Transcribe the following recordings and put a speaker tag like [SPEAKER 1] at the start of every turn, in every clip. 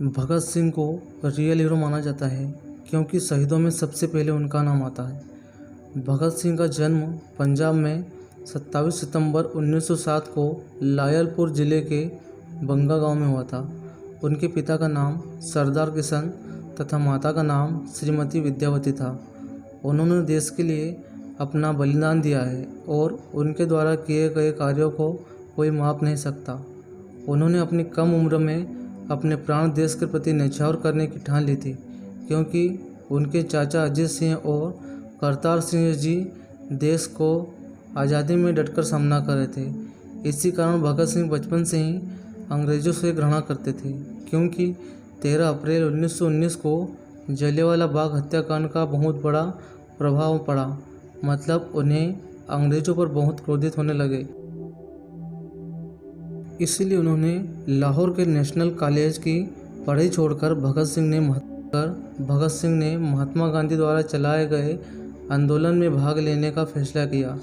[SPEAKER 1] भगत सिंह को real hero माना जाता है क्योंकि शहीदों में सबसे पहले उनका नाम आता है। भगत सिंह का जन्म पंजाब में 27 सितंबर 1907 को लायलपुर ज़िले के बंगा गांव में हुआ था। उनके पिता का नाम सरदार किशन तथा माता का नाम श्रीमती विद्यावती था। उन्होंने देश के लिए अपना बलिदान दिया है और उनके द्वारा किए गए कार्यों को कोई माप नहीं सकता। उन्होंने अपनी कम उम्र में अपने प्राण देश के प्रति न्यौछावर करने की ठान ली थी, क्योंकि उनके चाचा अजीत सिंह और करतार सिंह जी देश को आज़ादी में डटकर सामना कर रहे थे। इसी कारण भगत सिंह बचपन से ही अंग्रेज़ों से घृणा करते थे, क्योंकि 13 अप्रैल 1919 को जलियांवाला बाग हत्याकांड का बहुत बड़ा प्रभाव पड़ा। मतलब उन्हें अंग्रेज़ों पर बहुत क्रोधित होने लगे। इसीलिए उन्होंने लाहौर के नेशनल कॉलेज की पढ़ाई छोड़कर भगत सिंह ने महात्मा गांधी द्वारा चलाए गए आंदोलन में भाग लेने का फैसला किया,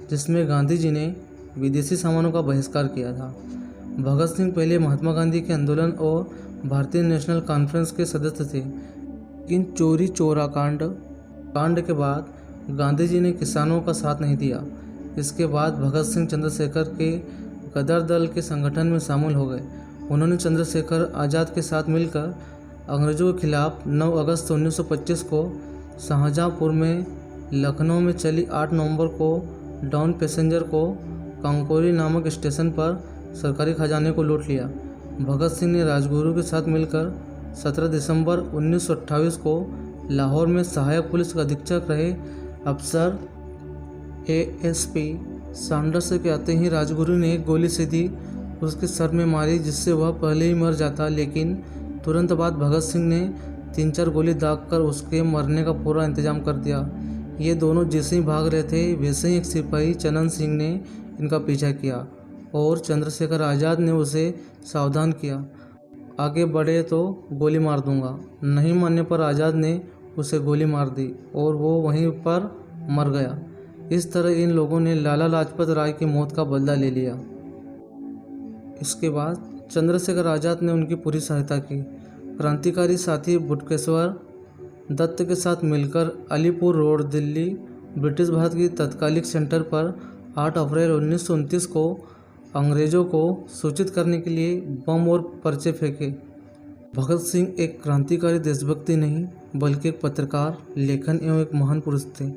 [SPEAKER 1] जिसमें गांधी जी ने विदेशी सामानों का बहिष्कार किया था। भगत सिंह पहले महात्मा गांधी के आंदोलन और भारतीय नेशनल कॉन्फ्रेंस के सदस्य थे, लेकिन चोरी चौरा कांड के बाद गांधी जी ने किसानों का साथ नहीं दिया। इसके बाद भगत सिंह चंद्रशेखर के गदर दल के संगठन में शामिल हो गए। उन्होंने चंद्रशेखर आज़ाद के साथ मिलकर अंग्रेज़ों के खिलाफ 9 अगस्त 1925 को शाहजहाँपुर में लखनऊ में चली 8 नवंबर को डाउन पैसेंजर को कांकोरी नामक स्टेशन पर सरकारी खजाने को लूट लिया। भगत सिंह ने राजगुरु के साथ मिलकर 17 दिसंबर 1928 को लाहौर में सहायक पुलिस अधीक्षक रहे अफसर ASP सैंडर्स के आते ही राजगुरु ने एक गोली सीधी उसके सर में मारी, जिससे वह पहले ही मर जाता। लेकिन तुरंत बाद भगत सिंह ने 3-4 गोली दागकर उसके मरने का पूरा इंतजाम कर दिया। ये दोनों जैसे ही भाग रहे थे, वैसे ही एक सिपाही चनन सिंह ने इनका पीछा किया और चंद्रशेखर आज़ाद ने उसे सावधान किया, आगे बढ़े तो गोली मार दूंगा। नहीं मानने पर आज़ाद ने उसे गोली मार दी और वो वहीं पर मर गया। इस तरह इन लोगों ने लाला लाजपत राय की मौत का बदला ले लिया। इसके बाद चंद्रशेखर आज़ाद ने उनकी पूरी सहायता की। क्रांतिकारी साथी बटुकेश्वर दत्त के साथ मिलकर अलीपुर रोड, दिल्ली, ब्रिटिश भारत की तत्कालिक सेंटर पर 8 अप्रैल 1929 को अंग्रेज़ों को सूचित करने के लिए बम और पर्चे फेंके। भगत सिंह एक क्रांतिकारी देशभक्ति नहीं बल्कि एक पत्रकार, लेखन एवं एक महान पुरुष थे।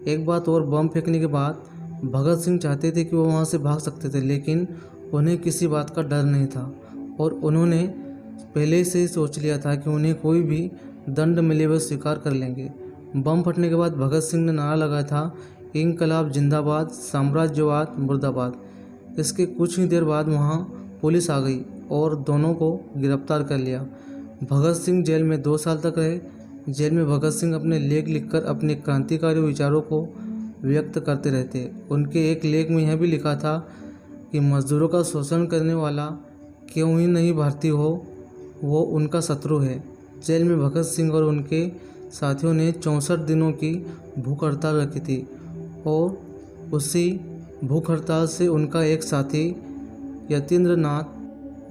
[SPEAKER 1] एक बात और, बम फेंकने के बाद भगत सिंह चाहते थे कि वो वहाँ से भाग सकते थे, लेकिन उन्हें किसी बात का डर नहीं था और उन्होंने पहले से ही सोच लिया था कि उन्हें कोई भी दंड मिले वह स्वीकार कर लेंगे। बम फटने के बाद भगत सिंह ने नारा लगाया था, इंकलाब जिंदाबाद, साम्राज्यवाद मुर्दाबाद। इसके कुछ ही देर बाद वहाँ पुलिस आ गई और दोनों को गिरफ्तार कर लिया। भगत सिंह जेल में 2 साल तक रहे। जेल में भगत सिंह अपने लेख लिखकर अपने क्रांतिकारी विचारों को व्यक्त करते रहते। उनके एक लेख में यह भी लिखा था कि मजदूरों का शोषण करने वाला क्यों ही नहीं भारतीय हो, वो उनका शत्रु है। जेल में भगत सिंह और उनके साथियों ने 64 दिनों की भूख हड़ताल रखी थी और उसी भूख हड़ताल से उनका एक साथी यतीन्द्र नाथ,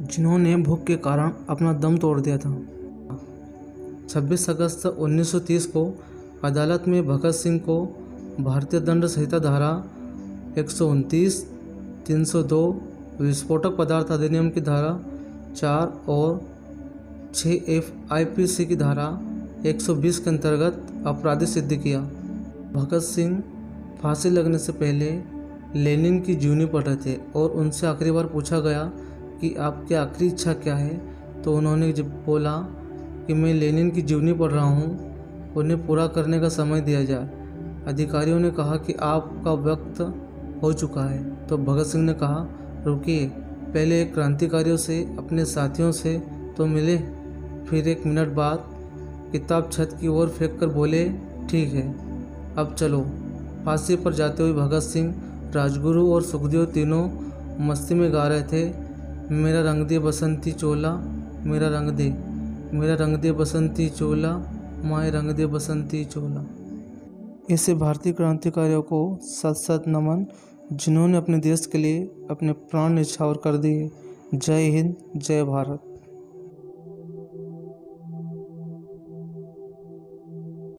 [SPEAKER 1] जिन्होंने भूख के कारण अपना दम तोड़ दिया था। 26 अगस्त 1930 को अदालत में भगत सिंह को भारतीय दंड संहिता धारा 129, 302, विस्फोटक पदार्थ अधिनियम की धारा 4 और 6F IPC की धारा 120 के अंतर्गत अपराधी सिद्ध किया। भगत सिंह फांसी लगने से पहले लेनिन की जीवनी पढ़ रहे थे और उनसे आखिरी बार पूछा गया कि आपकी आखिरी इच्छा क्या है, तो उन्होंने जब बोला कि मैं लेनिन की जीवनी पढ़ रहा हूँ, उन्हें पूरा करने का समय दिया जाए। अधिकारियों ने कहा कि आपका वक्त हो चुका है, तो भगत सिंह ने कहा, रुकिए, पहले क्रांतिकारियों से, अपने साथियों से तो मिले। फिर 1 मिनट बाद किताब छत की ओर फेंक कर बोले, ठीक है, अब चलो। फांसी पर जाते हुए भगत सिंह, राजगुरु और सुखदेव तीनों मस्ती में गा रहे थे, मेरा रंग दे बसंती चोला, मेरा रंग दे बसंती चोला, माए रंग दे बसंती चोला। ऐसे भारतीय क्रांतिकारियों को सत नमन, जिन्होंने अपने देश के लिए अपने प्राण न्यौछावर कर दिए। जय हिंद, जय भारत।